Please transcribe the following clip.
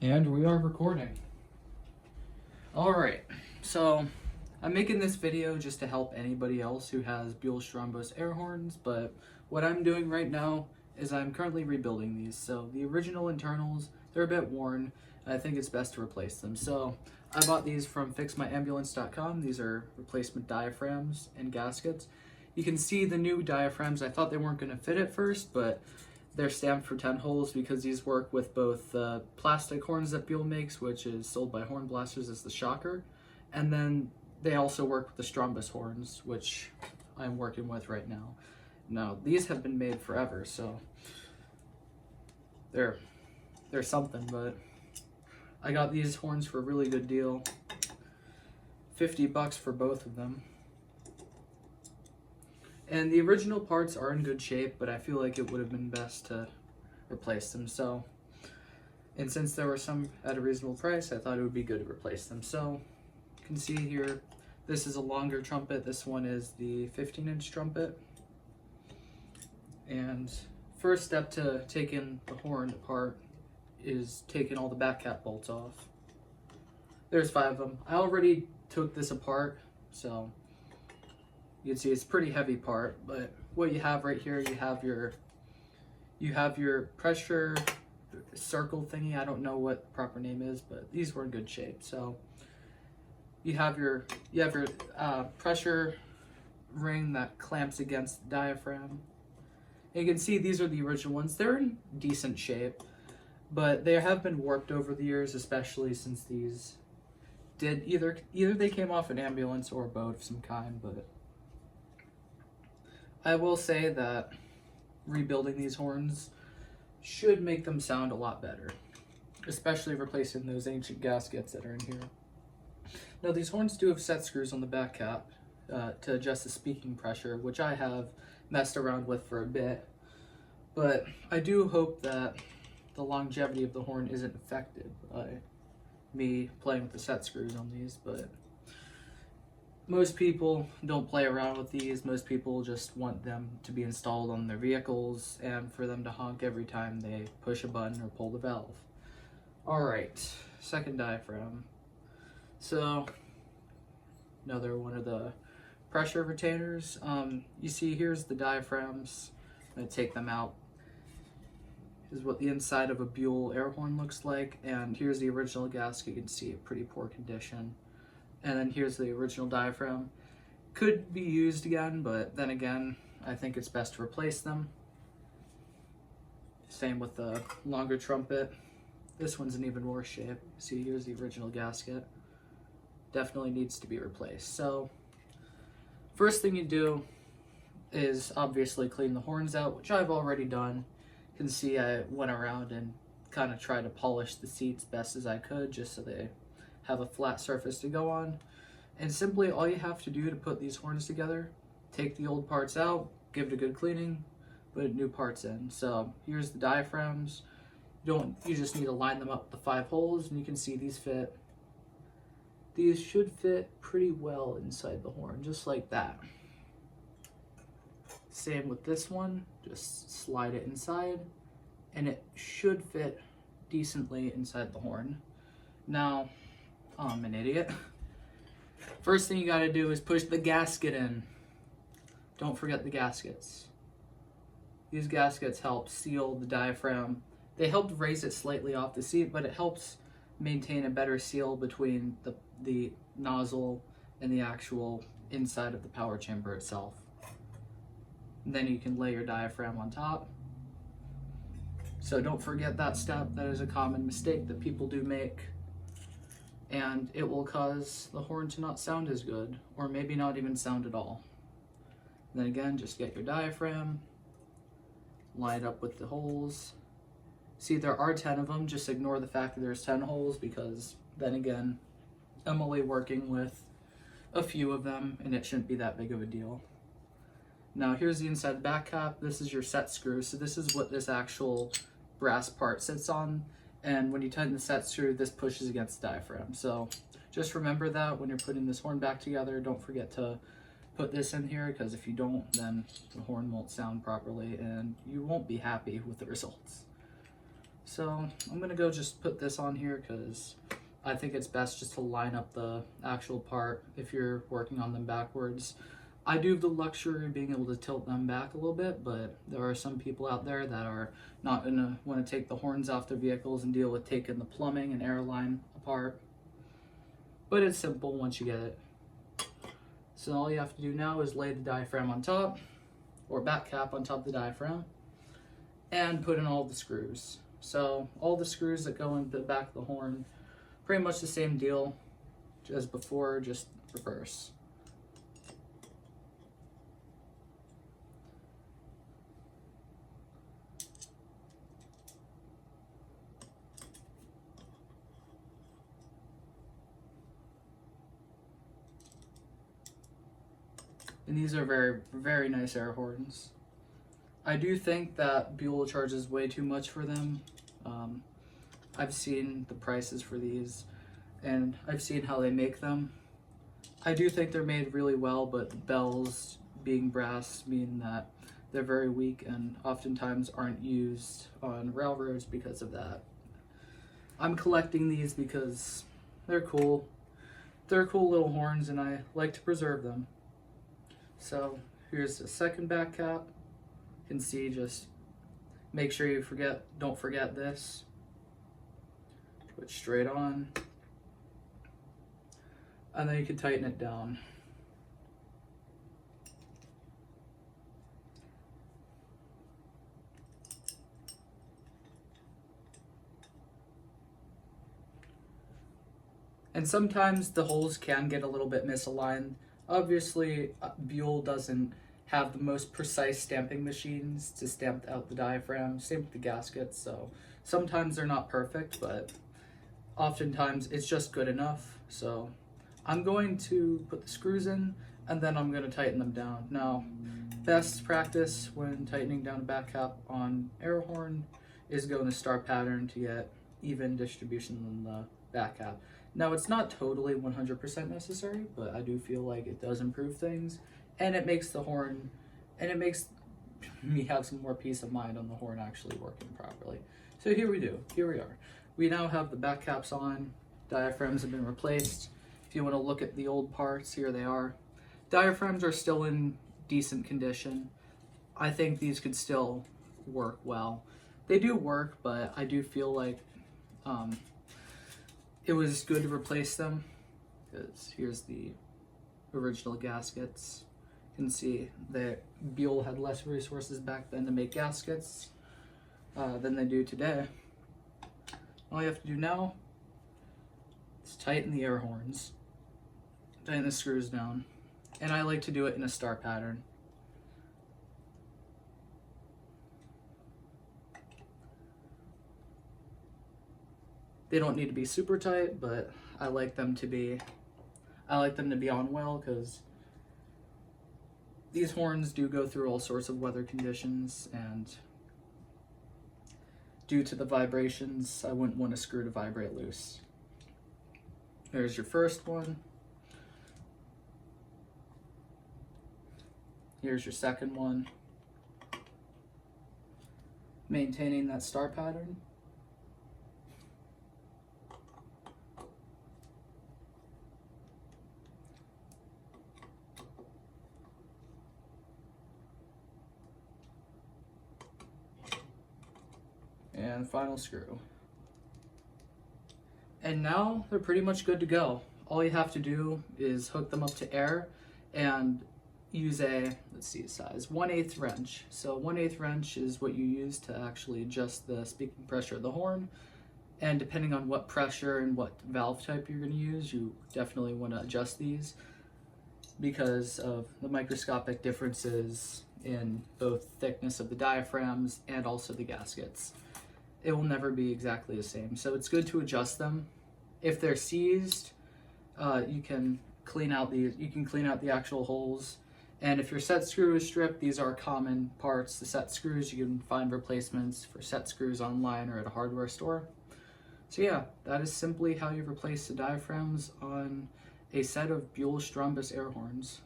And we are recording. Alright, so I'm making this video just to help anybody else who has Buell Strombos Airhorns, but what I'm doing right now is I'm currently rebuilding these. So the original internals, they're a bit worn, and I think it's best to replace them. So I bought these from fixmyambulance.com. These are replacement diaphragms and gaskets. You can see the new diaphragms. I thought they weren't going to fit at first, but they're stamped for 10 holes because these work with both the plastic horns that Buell makes, which is sold by Horn Blasters as the shocker, and then they also work with the Strombos horns, which I'm working with right now. Now, these have been made forever, so they're something, but I got these horns for a really good deal. $50 for both of them. And the original parts are in good shape, but I feel like it would have been best to replace them. So, and since there were some at a reasonable price, I thought it would be good to replace them. So, you can see here, this is a longer trumpet. This one is the 15-inch trumpet. And first step to taking the horn apart is taking all the back cap bolts off. There's 5 of them. I already took this apart, so you can see it's a pretty heavy part, but what you have right here, you have your pressure circle thingy. I don't know what the proper name is, but these were in good shape. So you have your pressure ring that clamps against the diaphragm. And you can see these are the original ones. They're in decent shape, but they have been warped over the years, especially since these did either they came off an ambulance or a boat of some kind. But I will say that rebuilding these horns should make them sound a lot better, especially replacing those ancient gaskets that are in here. Now, these horns do have set screws on the back cap to adjust the speaking pressure, which I have messed around with for a bit, but I do hope that the longevity of the horn isn't affected by me playing with the set screws on these. But most people don't play around with these. Most people just want them to be installed on their vehicles and for them to honk every time they push a button or pull the valve. Alright, second diaphragm. So, another one of the pressure retainers. You see here's the diaphragms. I'm going to take them out. This is what the inside of a Buell air horn looks like, and here's the original gasket. You can see it, pretty poor condition. And then here's the original diaphragm. Could be used again, but then again, I think it's best to replace them. Same with the longer trumpet. This one's in even worse shape. See, here's the original gasket. Definitely needs to be replaced. So, first thing you do is obviously clean the horns out, which I've already done. You can see I went around and kind of tried to polish the seats best as I could, just so they have a flat surface to go on. And simply all you have to do to put these horns together, take the old parts out, give it a good cleaning, put new parts in. So here's the diaphragms. You just need to line them up with the 5 holes, and you can see these fit. These should fit pretty well inside the horn, just like that. Same with this one, just slide it inside, and it should fit decently inside the horn. Now, I'm an idiot. First thing you gotta do is push the gasket in. Don't forget the gaskets. These gaskets help seal the diaphragm. They help raise it slightly off the seat, but it helps maintain a better seal between the nozzle and the actual inside of the power chamber itself. And then you can lay your diaphragm on top. So don't forget that step. That is a common mistake that people do make, and it will cause the horn to not sound as good, or maybe not even sound at all. And then again, just get your diaphragm, line it up with the holes. See, there are 10 of them. Just ignore the fact that there's 10 holes, because then again, I'm only working with a few of them, and it shouldn't be that big of a deal. Now here's the inside of the back cap. This is your set screw. So this is what this actual brass part sits on. And when you tighten the set screw, this pushes against the diaphragm. So just remember that when you're putting this horn back together. Don't forget to put this in here, because if you don't, then the horn won't sound properly and you won't be happy with the results. So I'm gonna go just put this on here because I think it's best just to line up the actual part if you're working on them backwards. I do have the luxury of being able to tilt them back a little bit, but there are some people out there that are not gonna want to take the horns off their vehicles and deal with taking the plumbing and air line apart. But it's simple once you get it. So all you have to do now is lay the diaphragm on top, or back cap on top of the diaphragm, and put in all the screws. So all the screws that go into the back of the horn, pretty much the same deal as before, just reverse. And these are very, very nice air horns. I do think that Buell charges way too much for them. I've seen the prices for these, and I've seen how they make them. I do think they're made really well, but the bells being brass mean that they're very weak and oftentimes aren't used on railroads because of that. I'm collecting these because they're cool. They're cool little horns and I like to preserve them. So here's the second back cap. You can see, just make sure you don't forget this. Put it straight on. And then you can tighten it down. And sometimes the holes can get a little bit misaligned. Obviously, Buell doesn't have the most precise stamping machines to stamp out the diaphragm, same with the gaskets, so sometimes they're not perfect, but oftentimes it's just good enough. So I'm going to put the screws in and then I'm going to tighten them down. Now, best practice when tightening down a back cap on air horn is going to star pattern to get even distribution in the back cap. Now, it's not totally 100% necessary, but I do feel like it does improve things, and it makes the horn, and it makes me have some more peace of mind on the horn actually working properly. So here we are. We now have the back caps on, diaphragms have been replaced. If you want to look at the old parts, here they are. Diaphragms are still in decent condition. I think these could still work well. They do work, but I do feel like it was good to replace them, because here's the original gaskets. You can see that Buell had less resources back then to make gaskets than they do today. All you have to do now is tighten the air horns, tighten the screws down, and I like to do it in a star pattern. They don't need to be super tight, but I like them to be on well, because these horns do go through all sorts of weather conditions, and due to the vibrations, I wouldn't want a screw to vibrate loose. There's your first one. Here's your second one. Maintaining that star pattern. And final screw. And now they're pretty much good to go. All you have to do is hook them up to air and use a, let's see size, 1/8 wrench. So 1/8 wrench is what you use to actually adjust the speaking pressure of the horn. And depending on what pressure and what valve type you're going to use, you definitely want to adjust these because of the microscopic differences in both thickness of the diaphragms and also the gaskets. It will never be exactly the same. So it's good to adjust them. If they're seized, you can clean out the actual holes. And if your set screw is stripped, these are common parts. The set screws, you can find replacements for set screws online or at a hardware store. So yeah, that is simply how you replace the diaphragms on a set of Buell Strombos Airhorns.